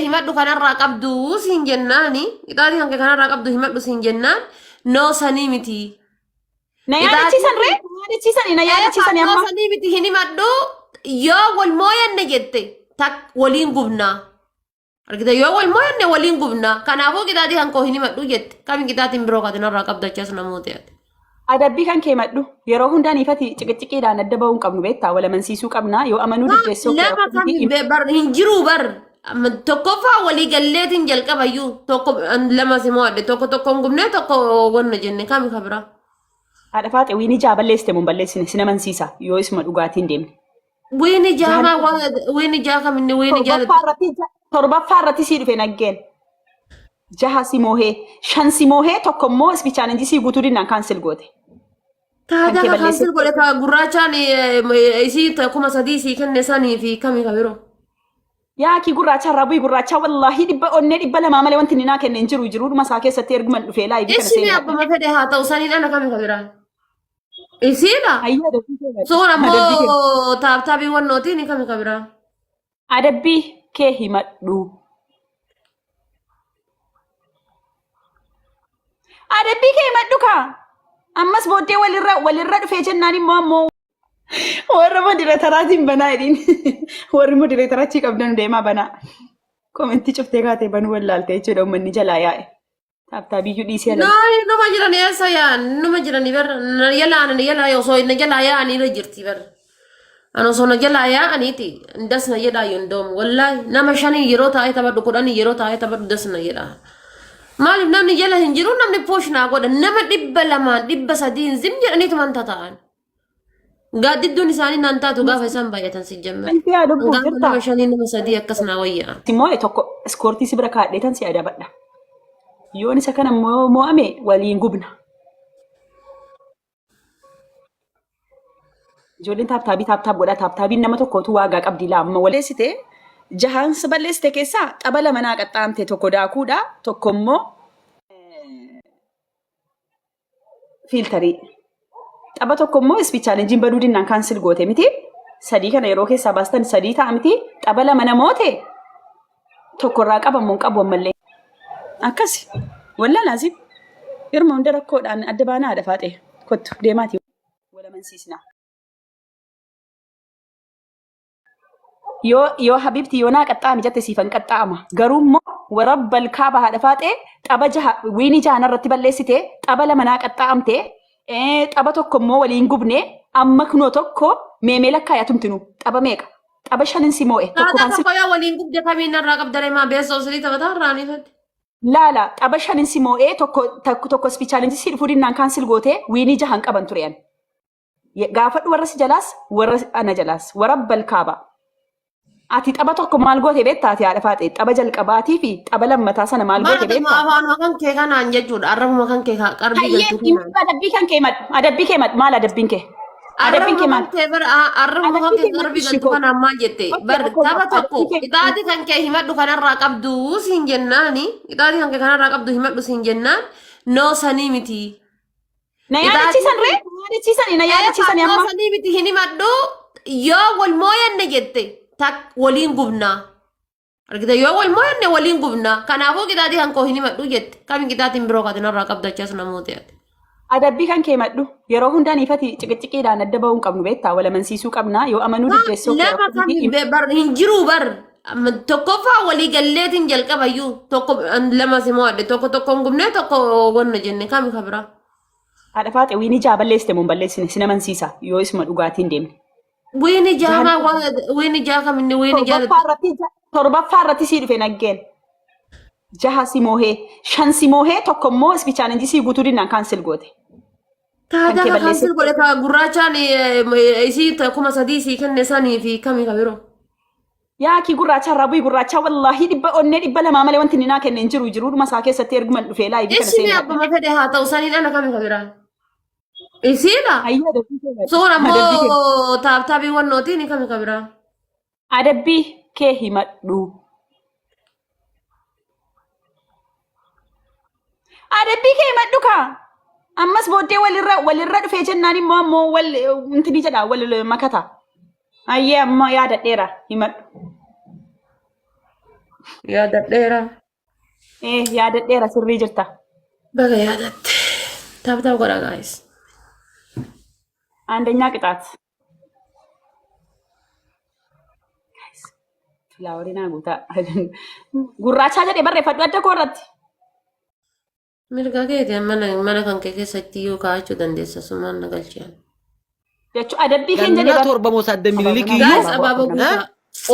himadhu kanarraa qabdu siin jennaani qixaatii kan kanarraa qabdu himadhu siin jennaan noo sanii miti. Na yaadachiisan ree? Na yaadachiisan Noo amma. sanii miti hin himadhu yoo wal mooyanne jette tak waliin gubnaa. Argite yoo wal mooyanne waliin gubnaa. Kanaafuu qixaatii kan koo hin himadhu jette kamiin qixaatiin biroo kanarraa qabdu achas namoota yaate. Adabbii kan kee madhu yeroo hundaan ifati ciqiciqiidhaan adda ba'uun qabnu beektaa wal amansiisuu qabnaa yoo amanuu diddeessoo Lama kam hin jiru bar. Tokkoffaa walii galleetiin jalqabayyuu tokko lama simoo adde tokko tokkoon gubnee tokko wanna jenne kami kabira. haadha faaxe wiini jaa balleessite mun balleessine sin amansiisa yoo isuma dhugaatiin deemne. Wiini jaamaa wiini jaa kaminne wiini jaa. Torbaffaa irratti sii dhufe naggeen. Jaha si moohee shan si moohee tokko immoo ispichaan inji sii guutuu dinnaan kaansel goote. Taatee kaansel godhe ka gurraachaan isii kuma sadii sii kenne sanii fi kami kabiroo. Yaa kii gurraachaa raabui gurraachaa wallaahi dhibba onnee dhibba lamaa malee wanti ninaa kenne hin jiru jiruudhuma isaa keessatti erguman dhufee laayivii kana Isini abbama fedhe haa ta'u saniin ana kami kabiraan. Isiidha. Suun ammoo taaptaabii wannootiin kami kabiraan. Adabbii kee himadhu. Adabbii kee himadhu kaa. Ammas booddee walirra dhufee jennaan immoo warra modereetaraatiin banaa jedhiin. Warri modereetarachii qabdan deemaa banaa. Komentii cuftee kaatee banuu wallaaltee jechuudha uummanni jalaa yaa'e. Taaptaabiyyuu dhiisee ala. Numa jiran eessa yaa'an numa jiran yalaa osoo na jalaa yaa'anii irra jirti bara. Ano osoo na jalaa yaa'aniiti das na jedhaa yondoomu wallaahi nama shanii yeroo taa'ee taphadhu kudhanii yeroo taa'ee taphadhu das na jedhaa. Maaliif namni jala hin jiru namni poosh naa godha nama 200 300 zim jedhaniitu manta ta'an. Gaaddidduun isaanii naan taatu gaafa isaan baay'atan si jamma. Gaafa nama shanii nama sadii akkas naa wayyaa. Simmoo tokko iskoortii si bira kaadheetan si adabadha. Yoon isa kana mo'ame waliin gubna. Ijoolleen taaptaap godha taaptaabiin nama tokkootu waagaa qabdi laamma waleessite jahaan balleessite keessaa xaba lama naa qaxxaamte tokko daakuudha tokko immoo fiiltarii. Xaba tokko immoo ispichaalenjiin baduu dinnaan kaansel goote miti. Sadii kana yeroo keessaa baastan sadii ta'a miti. Xaba lama namoote tokkorraa qabamuun qabu ammallee. Akkasi wallaa laazim yeroo hunda rakkoodhaan adda baanaa haadha faaxee kottu deemaati wal amansiisna. Yoo habibti yoo naa qaxxaami jette siifan qaxxaama garuu immoo warabbal kaaba haadha faaxee xaba jaha wiini jahan irratti balleessite xaba lama naa qaxxaamte xaba tokko immoo waliin gubne amma kunoo tokko meemee lakkaayatumtinu xaba meeqa xaba shanin si moo'e tokko kan si Tokko waliin gubde kamiin irraa qabdare maa beessa osoo taphataa irraa ni fedhe. laala xaba shanin si moo'ee tokko ispichaalenji si dhufuu dinnaan kaansel gootee wiinii jahan qaban turean. Gaafadhu warra si jalaas warra ana jalaas warabbal kaaba. Ati xaba tokko maal goote beektaa ati haadha faaxee xaba jalqabaatii fi xaba lammataa sana maal goote beektaa? Afaan kan kee kanaan jechuudha arrabuma kan kee qarbii galchuudha. Adabbii kan kee madhu adabbii kee madhu maal adabbiin kee? Adabbiin kee maal? Arrabuma kan kee qarbii galchu kanaan maal jette? Bar tapha tokko qixaatii kan kee himadhu kanarraa qabdu siin jennaani qixaatii kan kee kanarraa qabdu himadhu siin jennaan noo sanii miti. Na yaadachiisan ree? Na yaadachiisan amma. Noo sanii miti hin himadhu yoo wal mooyanne jette. Tak waliin gubnaa. Argite yoo wal mooyanne waliin gubnaa. Kanaafuu qixaatii kan koo hin himadhu jette. Kamiin qixaatiin biroo kanarraa qabdu achas namoota yaate. Adabbii kan kee madhu yeroo hundaan ifati ciqiciqiidhaan adda ba'uun qabnu beektaa wal amansiisuu qabnaa yoo amanuu diddeessoo Lama kam hin jiru bar. Tokkoffaa walii galleetiin jalqabayyuu tokko lama simoo adde tokko tokkoon gubnee tokko wanna jenne kami kabira. Haadha faaxe wiini jaa balleessite mun balleessine sin amansiisa yoo isuma dhugaatiin deemne. Wiini jaa kaminne wiini jaa. Torbaffaa irratti sii dhufe naggeen. Jaha si moohee shan si moohee tokko immoo ispichaan inji sii guutuu dinnaan kaansel goote. Taatee kaansel godhe ka gurraachaan isii kuma sadii sii kenne sanii fi kami kabiroo. Yaa kii gurraachaa raabui gurraachaa wallaahi dhibba onnee dhibba lamaa malee wanti ninaa kenne hin jiru jiruudhuma isaa keessatti erguman dhufee laayivii kana Isini abbama fedhe haa ta'u saniin ana kami kabiraan. Isiidha. Suun ammoo taaptaabii wannootiin kami kabiraan. Adabbii kee himadhu. Adabbii kee himadhu kaa. Ammas booddee walirra dhufee jennaan immoo wal intini jedha wal makata. Ayyee amma yaada dheeraa himadhu. yaadadheera. Yaadadheera sirrii jirta. Baga yaadatte. Taphata godha guys. አንደኛ ቅጣት ፍላወሪና ጉታ ጉራቻ ጀዴ በሬፈዱ አደ ኮረት Mirga keeti mana kan kee keessatti yoo kaa'achuu dandeessa sumaan na galchaan. jechu adabbii keenya jedhe Ganna torba mosadde mililikii Guys abaaboo guutaa.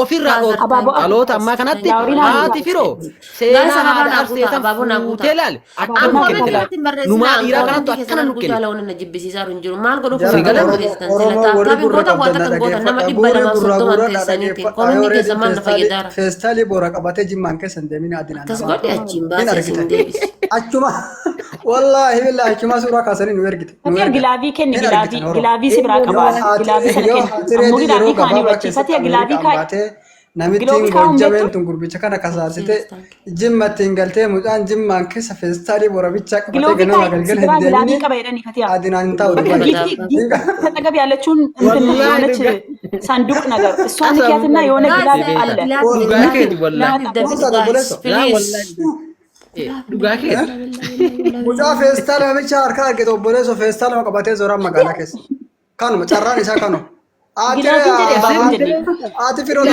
ofirraa Abaaboo- dhoorte dhaloota ammaa kanatti Laawriin haati firoo Guys seenaa abaaboo haadha naa guutaa, arseetan abaaboo naa guutaa. fuutee laale akkana Amma kennite laale irratti barreessinaa numaa dhiiraa kanattu koomentii akkana keessan nu arguu kenne jaalawwan na jibbisiisaa hin jiru. Maal godhu Jara fuuldura Oromoo- barreessitan Oromoo sila warri taaptaabii gurra goota waan qabdan takkan goota nama dhaggeeffadha. dhibba Bu'uura lamaaf gurra soddomaan gurra teessaniiti. dhaggeeffadha. Koomentii Yoo keessan maal na fayyadaara. feestaalii boora qabatee jimmaan keessa hin deemin adinaan. Akkas godhe achiin baasee siin deebisi. Achuma wallaahi billaahi achuma suuraa kaasanii nu ergite. Fatih gilaavii kenni gilaavii si biraa qaba gilaavii sana kenni ammoo gilaavii kaanii wajjin Fatih gilaavii kaanii Namittiin gojjameen tun gurbicha kana kasaarsite jimmattiin galtee mucaan jimmaan keessa feestaalii boora bichaa qabatee giloovii ganama kaanii galgala biraa hin gilaavii deemin qaba jedhanii Fatih adinaan ta'u በቃ ተጠገብ ያለችውን እንትን የሆነች ሳንዱቅ ነገር እሷን ንኪያትና የሆነ ግላብ አለ dhugaa keeti wallaahi dhugaa keeti mucaa feestaala namicha harka argite obboleessoo feestaalama qabatee zooraan magaalaa keessa kanuma carraan isaa kanu ati firoo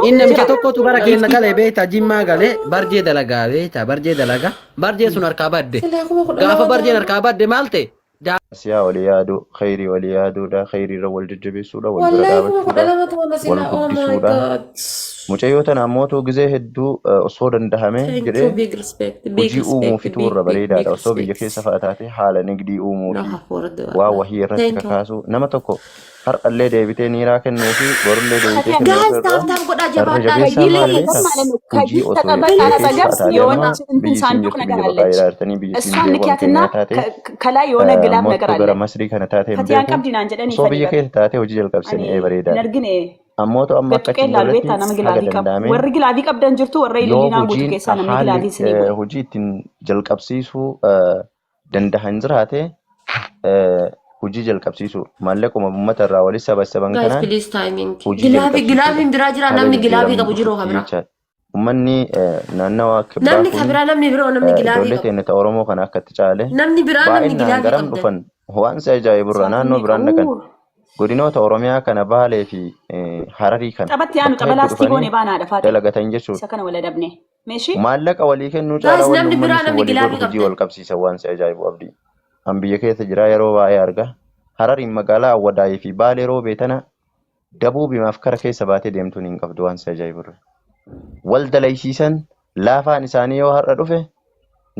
inni namicha tokkotu gara keenya galee beektaa jimmaa galee barjee dalagaa beektaa barjee dalagaa barjee sun harkaa badde gaafa barjeen harkaa badde maal ta'e Siyaa walii yaaduu, khayrii walii yaaduudha, khayriirra wal jajjabeessuudha, wal bira Wallahi kuma kudha dhaabachuudha, lamatu wala sila. wal Oh my guddisuudha. god. Mucayyoo tana ammoo gizee hedduu osoo dandahame Thank you, jedhee big respect, big hojii uumuu respect, fituu irra bareedaadha. Osoo biyya keessa fa'aa taate haala nigdii uumuu No fi afford waa wahii irratti Thank you. kakaasu nama tokko har'allee deebitee niiraa kennuu fi borullee deebitee Guys, kennuu taaf irraa taaf godhaa irra jabaadhaa. jabeessaa Diilee maal keessa. beektaa? Hojii osoo ተጠበቅ biyya አጠገብ keessa taate የሆነ amma እንትን biyyi siin ሳንዱቅ jirtu ነገር biyya baqaa አለች ilaaltanii biyyi siin እሷን beekwaan ንኪያትና keenyaa taate ከላይ የሆነ ግላብ ነገር ammoo አለ gara masrii kana taate hin ፈቲያን beeku. ቀብዲናን ጀደን Osoo biyya ይፈልጋል keessa taate hojii jalqabsanii bareedaadha. ነርግን Ammootu amma akka በጥቄ achi hin ላሉ jirretti ቤታ ነም haga ግላቪ ቀብ danda'ameen ወሪ ግላቪ ቀብደን ጅርቱ ወረ yoo ኢሊና ጉቱ hojiin ኬሳ ነም ግላቪ ስኒ haalli hojii ittiin jalqabsiisuu dandahan jiraate hojii jalqabsiisuu maallaquma uummata irraa walitti sabasaban Guys, kanaan please timing. hojii Gilaabiin biraa jira namni gilaabii qabu jiru kabira. Uummanni naannawaa kibbaa Namni kun kabira namni biroo namni gilaabii ijoollee qabu. teenya Oromoo kana akka itti caale Namni biraa namni baay'inaan gilaabii garam qabdan. dhufan waan si ajaa'iburra naannoo biraan dhaqan godinoota Oromiyaa kana Baalee fi Hararii kana ጠበት ያኑ bakka ጠበላስቲ hedduu ጎኔ dhufanii ባና ደፋት dalagatan jechuudha. ሰከነ ወለ ደብኔ ሜሺ Maallaqa walii kennuu Guys, caalaa wanni namni biraa uummanni sun namni walii gilaabii godhu hojii qabdan. wal qabsiisan waan si ajaa'ibu abdii. An biyya keessa jira yeroo baay'ee arga. Harariin magaalaa Awwadaayii fi Baalee roobee tana dabuu bimaaf kara keessa baatee deemtuun hin qabdu waan si ajaa'iburra. Wal dalaysiisan laafaan isaanii yoo har'a dhufe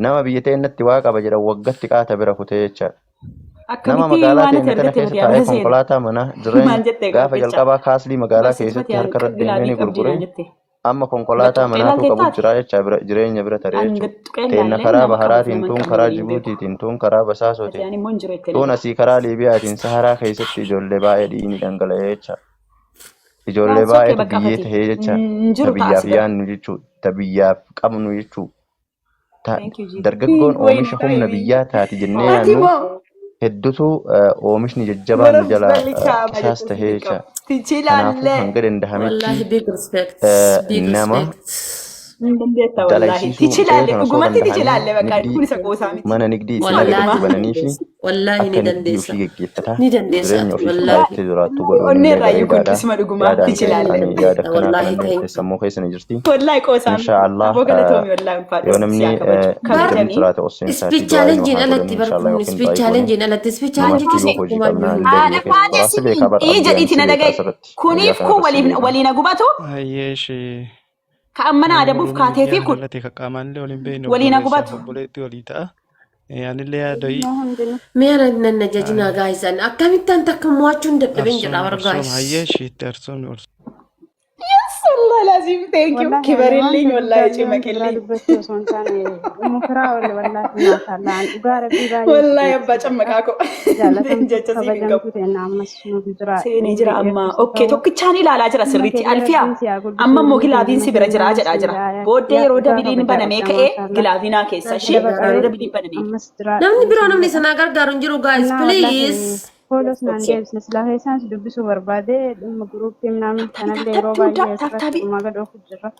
nama biyya teenyatti waa qaba jedhan waggatti qaata bira kutee jechaadha. Nama akkamitti magaalaa waan teenya tana ergate keessa badiyaa taa'ee baseera konkolaataa mana maal jireenya jette gaafa gaaficha jalqabaa kaaslii magaalaa basifat keessatti yaa harka irra deemee ግላቪ ni gurgure ቀብዲናን ጀቴ amma konkolaataa manaatu በጥቄ qabu ላልቴታት jira jecha jireenya bira taree jechuudha. አንገጥቄ Teenna ላለ karaa nama baharaatiin ቀበፍ tuun ለመንቀም karaa ወሊን ቤኩ Jibuutiitiin tuun karaa Basaasootiin ፈቲያን ሞን ጅሮ tuun የተለየ asii karaa Liibiyaatiin Saharaa keessatti ijoollee baay'ee dhiigni dhangala'ee jecha. Ijoollee That's okay, baay'eetu bakka biyyee fati. tahee jecha. Njiru Ta biyyaaf taasisa. yaannu jechuudha. Ta biyyaaf qabnu jechuudha. Thank you, Jesus. Dargaggoon Wait, oomisha humna biyyaa taati jennee Ati yaannu moo hedduutu oomishni jajjabaan Bara jalaa Malika isaas tahee jecha. Kanaafuu tichilalle hanga danda'ametti Wallahi big respect. Big nama respect. dandeetta wallahi dalagsisuu tichilalle ta'ee dhugumatti osoo tichilalle bakka danda'anii kun isa qoosaa miti mana nigdii itti Wallahi nagatti ni bananii fi dandeessa. Wallahi ni akka nigdii dandeessa. ofii geggeeffataa Ni dandeessa. jireenya ofii Wallahi. sirraatti jiraattu godhuun onni illee irraayyuu bareedaadha. guddisuma dhugumaa Yaadaan tichilalle ani yaada akkanaa Wallahi kana thank nuuf sammuu keessa ni jirti. wallahi qoosaa miti Inshaallah aboo galatoomi wallahi ulfaadha yoo namni siyaa kabaju kan kabajanii jiraate osoo hin Speech isaatti du'aa challenge yoo in haa alatti godhan inshaallah barkuun yookiin speech du'aa challenge goone in alatti speech nama challenge yoo kisa hojii kuma qabnaan jiru. illee biyya keessa qoraa si beekaa bara ii abdiyaan jedhiiti si na beekaa dhagaye asirratti kuniif guyyaa kun kanarratti si beekaa. waliina gubatu Ayyeeshi. ka'ammana adabuuf kaateefi kun Jaallatee qaqqaamaan illee waliin beeknu waliina obboleessaaf gubatu obboleetti walii ta'a. Anillee yaada'ii Mi'a nan jajinaa gaayisan akkamittaan takka mo'achuun dadhabeen jedha arsoom bargaayis. hayyeeshiitti arsoom والله لازم ثانك يو كبر اللي والله يجمعك اللي والله يبا جمعكاكو جاتا سيني جرا أما أوكي توك تشاني لا جرا سريتي ألفيا أما مو غلافين سبرا جرا جرا جرا بودي رودا بيدين بنامي كأي غلافينا كيسا شيء رودا بيدين بنامي Namni biroo namni sana gargaaru hin jiru guys please. Folos naan deebisne silaa isaanis dubbisuu barbaade dhimma guruupii namni kanallee yeroo baay'ee asirratti uumaa gadoo jira.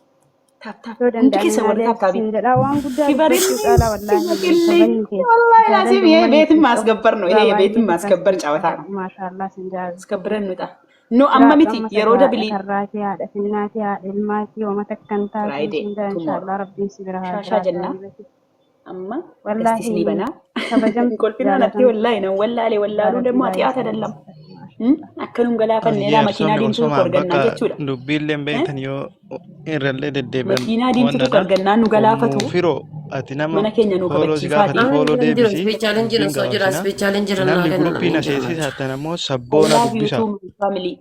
Yoo danda'ame malee siin jedhaa waan guddaa dubbachuu caalaa wallaahi والله لازم هي بيت ማስገበር ነው። ይሄ የቤት ማስከበር ጨዋታ ነው። ማሻአላህ siin jaalladha. አስከብረን እንውጣ ኖ አማሚቲ የሮዳ ብሊ ተራቲ ያደ እናቲ ያደ ልማቲ ወመተ ከንታ siin jaa inshallah rabbiin si bira haa ሻሻ ጀና አማ ወላሂ እስቲ ሊበና ከበጀም ኮልፊና ነቲ ወላሂ ነው ወላሌ ወላሉ ደግሞ አጥያት አይደለም አከኑም ገላፈን ሌላ መኪና ዲምቱ ኮርገና ጀቹዳ dubbiilleen beektan yoo irrallee deddeebi'an መኪና ዲምቱ ኮርገና ኑ ገላፈቱ firoo ati nama mana keenya nu fooloo si kabachiifaati gaafate fooloo deebisi Speechaaleen jiran soo jira speechaaleen jiran namni naa guruppii kennan. naseessisaatan ammoo I sabboona love you dubbisa too my family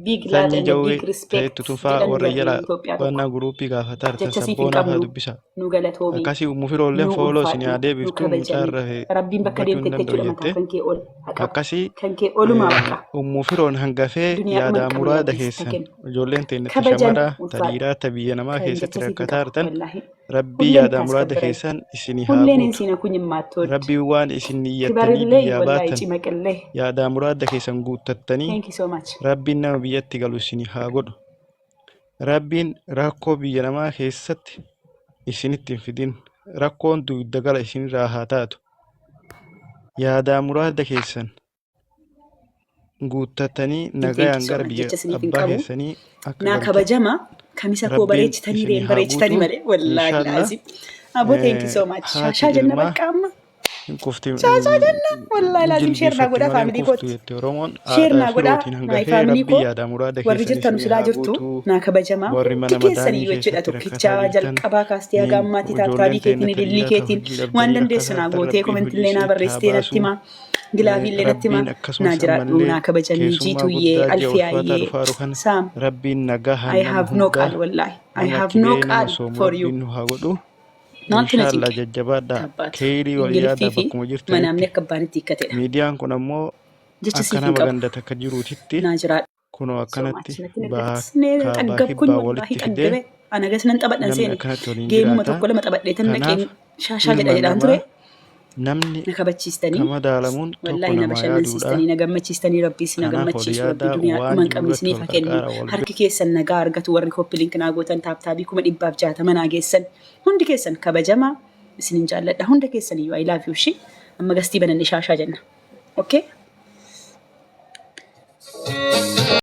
big love sanyii and jawwee big respect ta'etu tufaa warra jala wannaa guruppii gaafataa arsan jecha siif hin sabboona haa qabnu dubbisa nu galatoomi akkasii mufiroolleen nu fooloo isin ulfaadhu haa nu deebiftu mucaa irra kabajani rabbiin bakka dubbachuu hin deemtetti danda'u jechuudha mataa jettee kan kee ol haqabu akkasii kan kee olumaa baqa mufiroon hangafee duniyaa yaadaa dhuma muraada qabiyyaa keessan kennu ijoolleen teennatti kabajan shamaraa ta ulfaadhu dhiiraa ta biyya namaa kan keessatti jecha siif hin rakkataa qabu jirtan wallaahi rabbii hulleen yaadaa muraada taasifabbaran keessan isinii haa hulleen guutu insiina kun himmaattood rabbii waan isin niyyattanii kibarillee biyyaa wallaahi baatan cimaqillee yaadaa muraada keessan guuttattanii thank you so much rabbiin nama biyyatti galu isinii haa godhu rabbiin rakkoo biyya namaa keessatti isinitti hin fidin rakkoon dugda gala isinirraa haa taatu yaadaa muraada keessan guuttattanii thank you nagayaan so gara much biyya jecha siniif hin abbaa qabu keessanii akka naa galtan kabajama kamisa koo rabbiin bareechitanii isinii reen haa bareechitanii guutu malee wallaahi inshaallah laazim aboo thank you so much haati shaashaa jenna ilmaa bakka amma hin kufti shaashaa jenna wallaahi laazim sheer naa jilbiifatti godhaa malee hin faamilii kuftu kooti jette oromoon sheer haadhaa naa godhaa firootiin naay hangafee faamilii rabbii koo yaadaa muraada warri keessan jirtanu isinii silaa haa jirtu guutu naa kabajamaa warri hundi mana keessanii madaanii jechuudha keessatti tokkichaa rakkataa jirtan jalqabaa kaastee haga ammaatti taattaabii keetiin ijoolleen ilillii teenya keetiin hojii waan dhabdanii dandeessu naa rakkataa gootee rabbiin komentillee hojii naa isinitti haa barreessitee natti baasu himaa gilaafillee natti himaa rabbiin naa akkasumas jiraadhu ammallee naa kabajanii keessummaa jiituyyee guddaa ji'a ulfaataa alfiyaayyee dhufaaru kan saam rabbiin nagaa I nama have no hundaa qaal wallaahi I nama have no kibee nama qaal soomu for you rabbiin nu haa godhu maaltu na inshaallah cinqe jajjabaadhaa abbaatu keerii wal ingiliffii yaadaa fi bakkuma manaamni jirtanitti akka abbaanitti hiikkatedha miidiyaan kun ammoo jecha akka siif hin nama qabu gandata akka jiruutitti naa jiraadhu kunoo so akkanatti much natti bahaa nagadsne kaabaa xaggabkuኝ kibbaa wallaahi walitti fidee xaggabe anagas nan xabadhan namni seeni akkanatti waliin geemuma jiraata tokko lama xabadhee tan naqeen kanaaf shaashaa jedha ilma jedhaan ture namaa namni na kabachiistanii kama daalamuun tokko wallaahi na nama yaaduudha bashannansiistanii na gammachiistanii rabbiis na kanaaf ol gammachiisu rabbi yaadaa duniyaa waan dhuman jiru qabne irratti isiniif wal haa kennu qarqaara wal harki keessan nagaa argatu warri koppiliink naa gootan taaptaabii 160 naa geessan hundi keessan kabajamaa isinin jaalladha hunda keessan iyyuu I love you shi amma gastii bananne shaashaa jenna okay